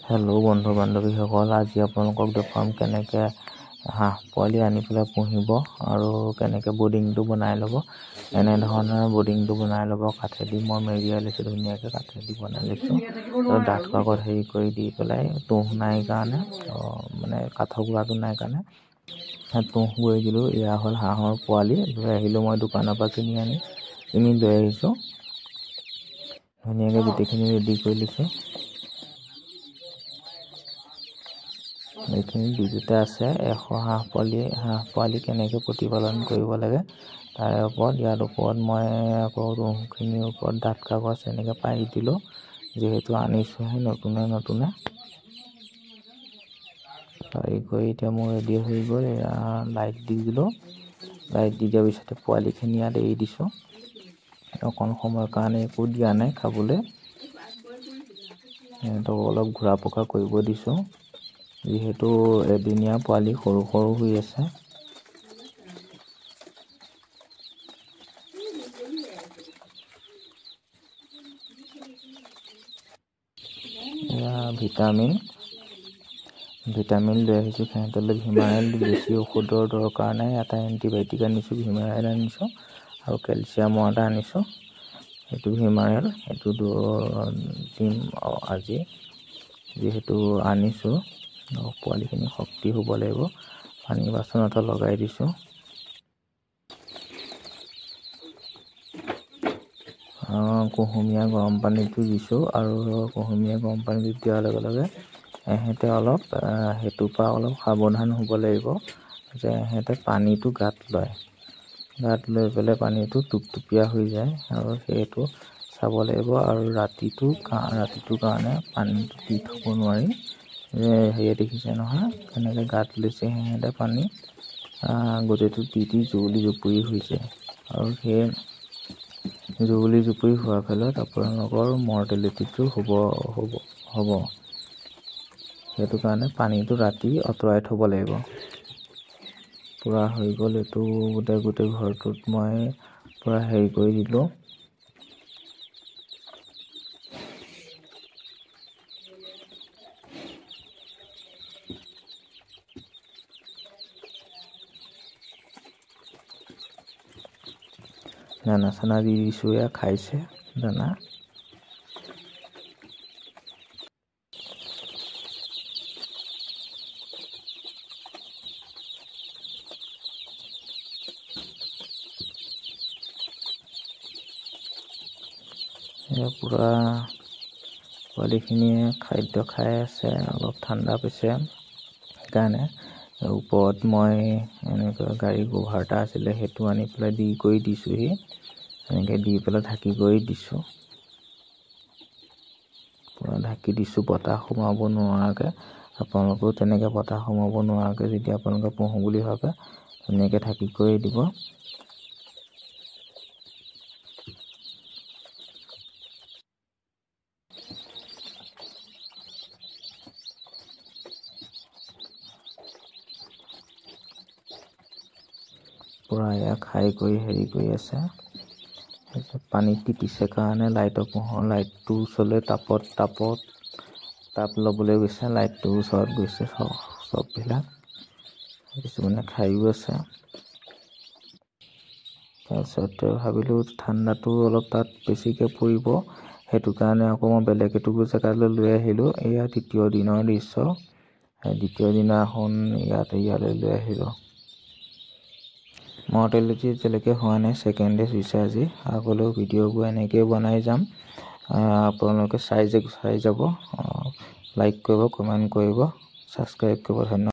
Hello' বন্ধু বান্ধৱীসকল, আজি আপোনালোকক দেখুৱাম কেনেকৈ হাঁহ পোৱালি আনি পেলাই পুহিব আৰু কেনেকৈ বৰ্ডিংটো বনাই ল'ব। এনেধৰণৰ বৰ্ডিংটো বনাই ল'ব। কাঠেদি মই মেৰিয়াই লৈছোঁ, ধুনীয়াকৈ কাঠেদি বনাই লৈছোঁ আৰু ডাঠ কাগজ হেৰি কৰি দি পেলাই তুঁহ নাই কাৰণে মানে কাঠৰ গুড়াটো নাই কাৰণে তুঁহ গৈ দিলোঁ। এয়া হ'ল হাঁহৰ পোৱালি। লৈ আহিলোঁ মই দোকানৰ পৰা কিনি লৈ আহিছোঁ। ধুনীয়াকৈ গোটেইখিনি ৰেডি কৰি লৈছোঁ। এইখিনি ভিডিঅ'তে আছে 100 হাঁহ পোৱালি কেনেকৈ প্ৰতিপালন কৰিব লাগে তাৰে ওপৰত। ইয়াৰ ওপৰত মই আকৌ তুঁহখিনিৰ ওপৰত ডাঠ কাগজ এনেকৈ পাৰি দিলোঁ, যিহেতু আনিছোঁহে নতুনে পাৰি কৰি এতিয়া মোৰ ৰেডি হৈ গ'ল। লাইট দি দিলোঁ। লাইট দি দিয়াৰ পিছতে পোৱালিখিনি ইয়াত এৰি দিছোঁ। অকণ সময়ৰ কাৰণে একো দিয়া নাই খাবলৈ, সিহঁতক অলপ ঘূৰা পকা কৰিব দিছোঁ, যিহেতু এদিনীয়া পোৱালি সৰু হৈ আছে। এয়া ভিটামিন লৈ আহিছোঁ সিহঁতলৈ। ভিমাৰেল বেছি ঔষধৰ দৰকাৰ নাই। এটা এণ্টিবায়'টিক আনিছোঁ, ভিমাৰেল আনিছোঁ আৰু কেলচিয়ামৰ এটা আনিছোঁ। সেইটো ভিমাৰেল, সেইটো দিম আজি, যিহেতু আনিছোঁ। পোৱালিখিনি শক্তি হ'ব লাগিব। পানী বাচন এটা লগাই দিছোঁ। কুহুমীয়া গৰম পানীটো দিছোঁ আৰু কুহুমীয়া গৰম পানীটো দিয়াৰ লগে লগে এহেঁতে অলপ সেইটোৰ পৰা অলপ সাৱধান হ'ব লাগিব যে এহেঁতে পানীটো গাত লৈ পেলাই পানীটো টুপটুপীয়া হৈ যায়, আৰু সেইটো চাব লাগিব। আৰু ৰাতিটোৰ কাৰণে পানীটো দি থ'ব নোৱাৰি। হেৰিয়ে দেখিছে নহয় কেনেকৈ গাত লৈছে সিহঁতে পানী, গোটেইটো দি জুৰুলি জুপুৰি হৈছে। আৰু সেই জুৰুলি জুপুৰি হোৱাৰ ফলত আপোনালোকৰ মৰ্টেলিটিটো হ'ব। সেইটো কাৰণে পানীটো ৰাতি আঁতৰাই থ'ব লাগিব। পূৰা হৈ গ'ল। এইটো গোটেই ঘৰটোত মই পূৰা হেৰি কৰি দিলোঁ। দানা চানা দি দিছোঁ, এয়া খাইছে দানা। পূৰা পোৱালিখিনিয়ে খাদ্য খাই আছে, অলপ ঠাণ্ডা পাইছে সেইকাৰণে। ওপৰত মই এনেকৈ গাড়ী কভাৰ এটা আছিলে, সেইটো আনি পেলাই দি কৰি দিছোঁহি। এনেকৈ দি পেলাই ঢাকি কৰি দিছোঁ, পূৰা ঢাকি দিছোঁ বতাহ সোমাব নোৱাৰাকৈ। আপোনালোকেও তেনেকৈ বতাহ সোমাব নোৱাৰাকৈ যদি আপোনালোকে পুহোঁ বুলি ভাবে ধুনীয়াকৈ ঢাকি কৰি দিব। পূৰা এয়া খাই কৰি হেৰি কৰি আছে। পানীত তিতিছে কাৰণে লাইটটোৰ ওচৰলৈ তাপ ল'বলৈ গৈছে। লাইটটোৰ ওচৰত গৈছে চববিলাক। কিছুমানে খায়ো আছে। তাৰপিছত ভাবিলোঁ ঠাণ্ডাটো অলপ তাত বেছিকৈ পৰিব, সেইটো কাৰণে আকৌ মই বেলেগ এটুকুৰ জেগালৈ লৈ আহিলোঁ। এয়া দ্বিতীয় দিনৰ দৃশ্য। দ্বিতীয় দিনাখন ইয়ালৈ লৈ আহিলোঁ। মৰ্টেলিটি এতিয়ালৈকে হোৱা নাই, ছেকেণ্ড ডে হৈছে আজি। আগলৈও ভিডিঅ'বোৰ এনেকৈ বনাই যাম, আপোনালোকে চাই যাব। লাইক কৰিব, কমেণ্ট কৰিব, ছাবস্ক্ৰাইব কৰিব। ধন্যবাদ।